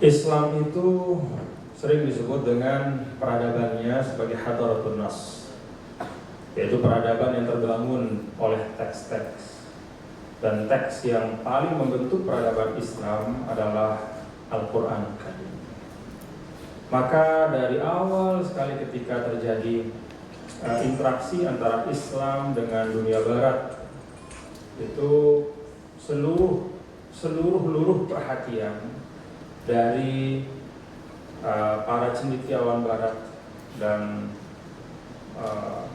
Islam itu sering disebut dengan peradabannya sebagai hadaratun nas, yaitu peradaban yang terbangun oleh teks-teks. Dan teks yang paling membentuk peradaban Islam adalah Al-Quran. Maka dari awal sekali ketika terjadi interaksi antara Islam dengan dunia Barat, itu seluruh perhatian dari para cendekiawan Barat dan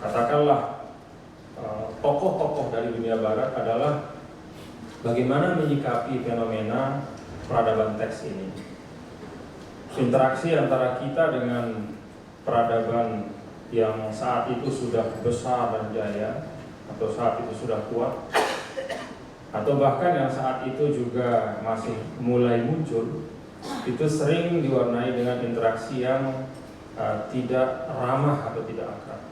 katakanlah tokoh-tokoh dari dunia Barat adalah bagaimana menyikapi fenomena peradaban teks ini. Interaksi antara kita dengan peradaban yang saat itu sudah besar dan jaya, atau saat itu sudah kuat, atau bahkan yang saat itu juga masih mulai muncul, itu sering diwarnai dengan interaksi yang tidak ramah atau tidak akrab.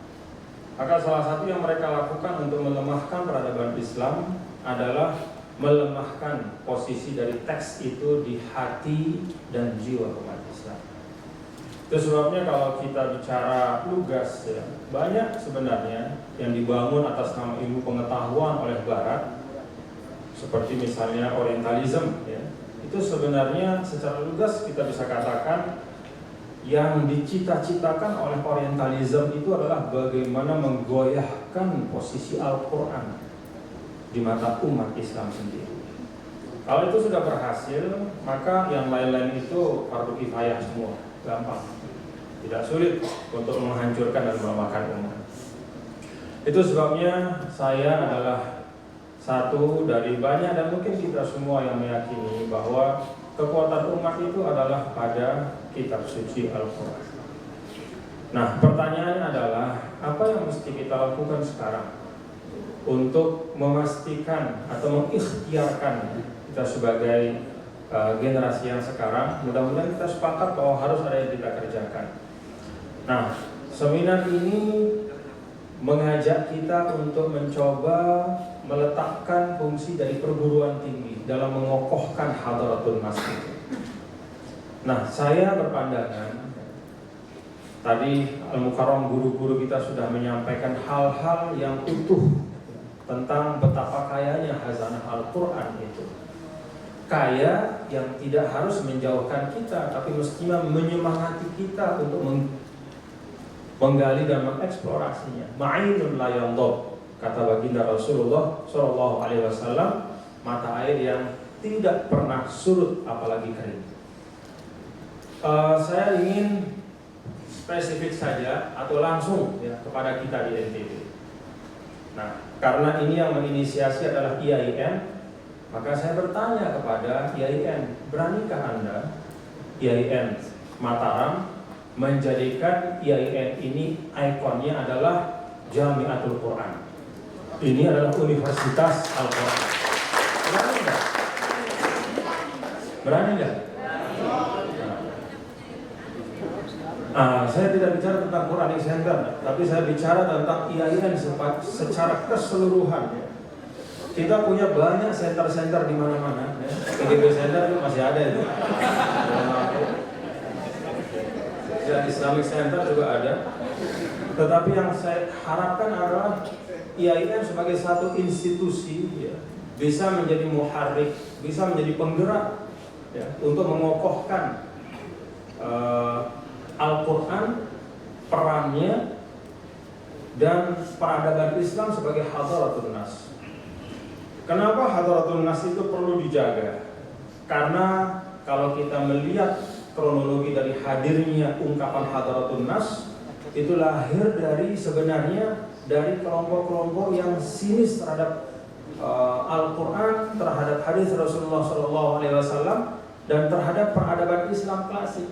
Maka salah satu yang mereka lakukan untuk melemahkan peradaban Islam adalah melemahkan posisi dari teks itu di hati dan jiwa umat Islam. Itu sebabnya kalau kita bicara lugas, ya, banyak sebenarnya yang dibangun atas nama ilmu pengetahuan oleh Barat, seperti misalnya Orientalism, ya, itu sebenarnya secara lugas kita bisa katakan yang dicita-citakan oleh Orientalism itu adalah bagaimana menggoyahkan posisi Al-Quran di mata umat Islam sendiri. Kalau itu sudah berhasil, maka yang lain-lain itu fardu kifayah semua, gampang, tidak sulit untuk menghancurkan dan melemahkan umat. Itu sebabnya saya adalah satu dari banyak dan mungkin kita semua yang meyakini bahwa kekuatan umat itu adalah pada kitab suci Al-Quran. Nah, pertanyaannya adalah apa yang mesti kita lakukan sekarang untuk memastikan atau mengikhtiarkan kita sebagai generasi yang sekarang. Mudah-mudahan kita sepakat bahwa harus ada yang kita kerjakan. Nah, seminar ini mengajak kita untuk mencoba meletakkan fungsi dari perguruan tinggi dalam mengokohkan hadaratun nas itu. Nah, saya berpandangan tadi Al-Mukarram guru-guru kita sudah menyampaikan hal-hal yang utuh tentang betapa kayanya khazanah Al-Quran itu. Kaya yang tidak harus menjauhkan kita, tapi mestinya menyemangati kita untuk menggali dan mengeksplorasinya. Ma'inun la yandab, kata baginda Rasulullah SAW, mata air yang tidak pernah surut apalagi kering. Saya ingin spesifik saja atau langsung ya, kepada kita di NTB. Nah, karena ini yang menginisiasi adalah IAIN, maka saya bertanya kepada IAIN, beranikah Anda, IAIN Mataram, menjadikan IAIN ini ikonnya adalah Jamiatul Quran. Ini adalah Universitas Al-Quran. Berani nggak? Berani nggak? Saya tidak bicara tentang Quranic Center, tapi saya bicara tentang IAIN secara keseluruhan. Ya. Kita punya banyak center-center di mana-mana. Ya. PGB Center itu masih ada itu. Dan Islamic Center juga ada. Tetapi yang saya harapkan adalah IAIN sebagai satu institusi ya, bisa menjadi muharrik, bisa menjadi penggerak ya, untuk mengokohkan Al-Quran, perannya, dan peradaban Islam sebagai hadaratun nas. Kenapa hadaratun nas itu perlu dijaga? Karena kalau kita melihat kronologi dari hadirnya ungkapan hadaratun nas, itu lahir dari sebenarnya dari kelompok-kelompok yang sinis terhadap Al-Quran, terhadap hadis Rasulullah SAW, dan terhadap peradaban Islam klasik.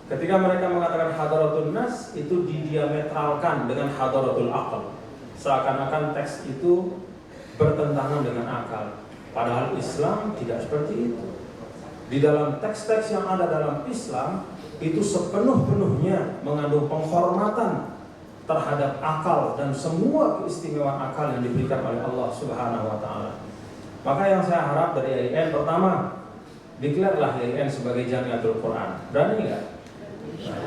Ketika mereka mengatakan hadaratun nas, itu didiametralkan dengan hadaratul aql. Seakan-akan teks itu bertentangan dengan akal. Padahal Islam tidak seperti itu. Di dalam teks-teks yang ada dalam Islam, itu sepenuh-penuhnya mengandung penghormatan terhadap akal dan semua keistimewaan akal yang diberikan oleh Allah Subhanahu wa Ta'ala. Maka yang saya harap dari IAIN, pertama, declare lah YIN sebagai Jamiatul Quran. Berani nggak?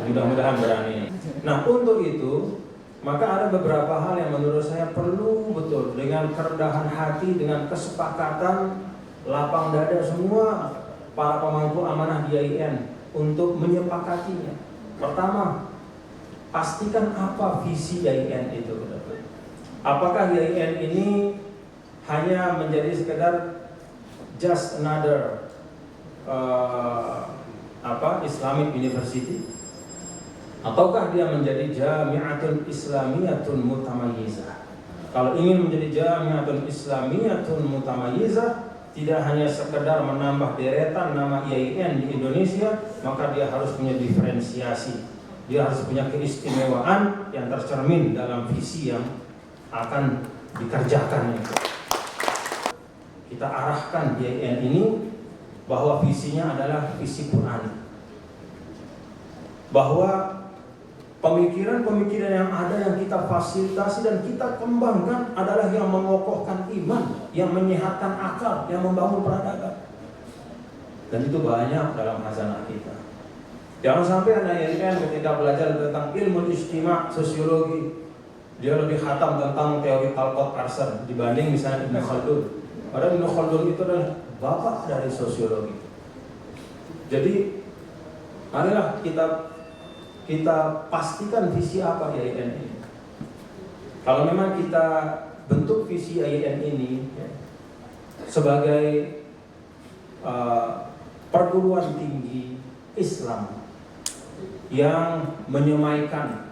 Mudah-mudahan berani. Nah, untuk itu maka ada beberapa hal yang menurut saya perlu betul dengan kerendahan hati, dengan kesepakatan lapang dada semua para pemangku amanah di YIN untuk menyepakatinya. Pertama, pastikan apa visi YIN itu. Apakah YIN ini hanya menjadi sekedar just another Islamic University, ataukah dia menjadi Jami'atun Islamiyatun Mutamayyizah? Kalau ingin menjadi Jami'atun Islamiyatun Mutamayyizah, tidak hanya sekedar menambah deretan nama YIN di Indonesia, maka dia harus punya diferensiasi. Dia harus punya keistimewaan yang tercermin dalam visi yang akan dikerjakan. Kita arahkan YIN ini bahwa visinya adalah visi Quran, bahwa pemikiran-pemikiran yang ada yang kita fasilitasi dan kita kembangkan adalah yang mengokohkan iman, yang menyehatkan akal, yang membangun peradaban. Dan itu banyak dalam hazanah kita. Jangan sampai anak YIN ketika belajar tentang ilmu ijtima, sosiologi, dia lebih khatam tentang teori Talcott Parsons dibanding misalnya Ibnu Khaldun. Padahal Ibnu Khaldun itu adalah bapak dari sosiologi. Jadi marilah kita pastikan visi apa YIN ini. Kalau memang kita bentuk visi YIN ini sebagai perguruan tinggi Islam yang menyemaikan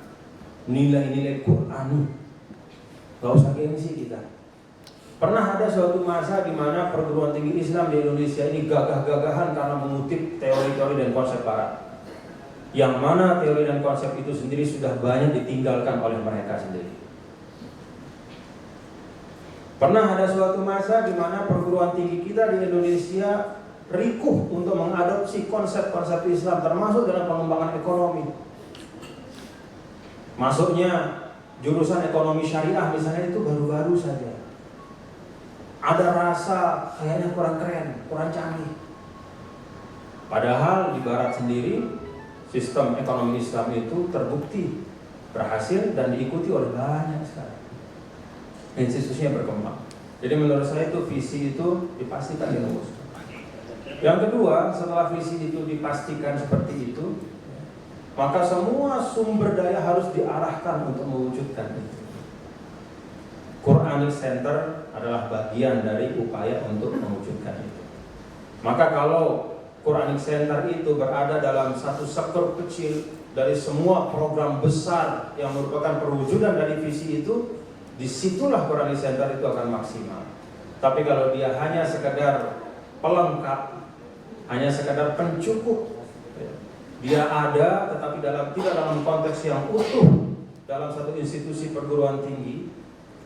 nilai-nilai Qur'ani, gak usah gengsi kita. Pernah ada suatu masa di mana perguruan tinggi Islam di Indonesia ini gagah-gagahan karena mengutip teori-teori dan konsep Barat, yang mana teori dan konsep itu sendiri sudah banyak ditinggalkan oleh mereka sendiri. Pernah ada suatu masa di mana perguruan tinggi kita di Indonesia rikuh untuk mengadopsi konsep-konsep Islam, termasuk dalam pengembangan ekonomi. Masuknya jurusan ekonomi syariah misalnya itu baru-baru saja. Ada rasa kayaknya kurang keren, kurang canggih. Padahal di Barat sendiri sistem ekonomi Islam itu terbukti berhasil dan diikuti oleh banyak sekali. Institusinya berkembang. Jadi menurut saya itu visi itu dipastikan dirumuskan. Yang kedua, setelah visi itu dipastikan seperti itu, maka semua sumber daya harus diarahkan untuk mewujudkan itu. Quranic Center adalah bagian dari upaya untuk mewujudkan itu. Maka kalau Quranic Center itu berada dalam satu sektor kecil dari semua program besar yang merupakan perwujudan dari visi itu, disitulah Quranic Center itu akan maksimal. Tapi kalau dia hanya sekedar pelengkap, hanya sekedar pencukup, dia ada tetapi tidak dalam konteks yang utuh dalam satu institusi perguruan tinggi,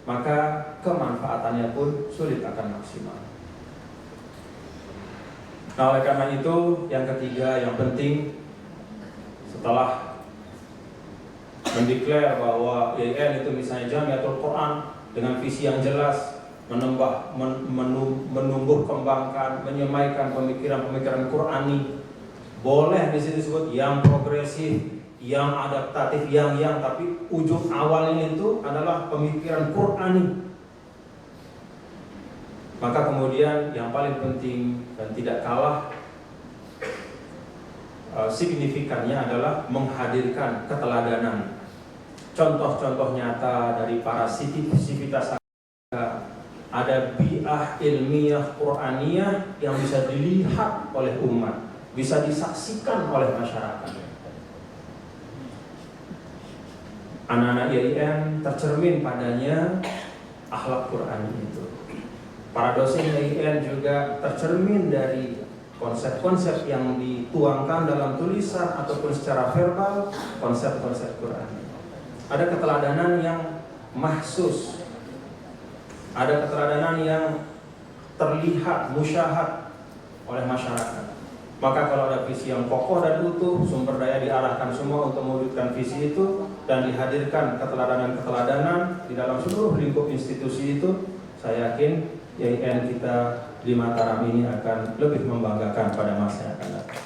maka kemanfaatannya pun sulit akan maksimal. Nah, oleh karena itu yang ketiga yang penting setelah mendeklar bahwa YIN itu misalnya Jamiatul Quran dengan visi yang jelas, menumbuh kembangkan, menyemaikan pemikiran-pemikiran Qurani. Boleh di sini disebut yang progresif, yang adaptatif, yang tapi ujung awalnya itu adalah pemikiran Qurani. Maka kemudian yang paling penting dan tidak kalah signifikannya adalah menghadirkan keteladanan, contoh-contoh nyata dari para sivitas. Ada bi'ah ilmiah Qur'aniyah yang bisa dilihat oleh umat, bisa disaksikan oleh masyarakat. Anak-anak YIN tercermin padanya akhlak Qur'ani itu. Para dosen YIN juga tercermin dari konsep-konsep yang dituangkan dalam tulisan ataupun secara verbal, konsep-konsep Qur'ani. Ada keteladanan yang mahsus, ada keteladanan yang terlihat, musyahad oleh masyarakat. Maka kalau ada visi yang kokoh dan utuh, sumber daya diarahkan semua untuk mewujudkan visi itu, dan dihadirkan keteladanan-keteladanan di dalam seluruh lingkup institusi itu, saya yakin YIN kita di Mataram ini akan lebih membanggakan pada masa yang akan datang.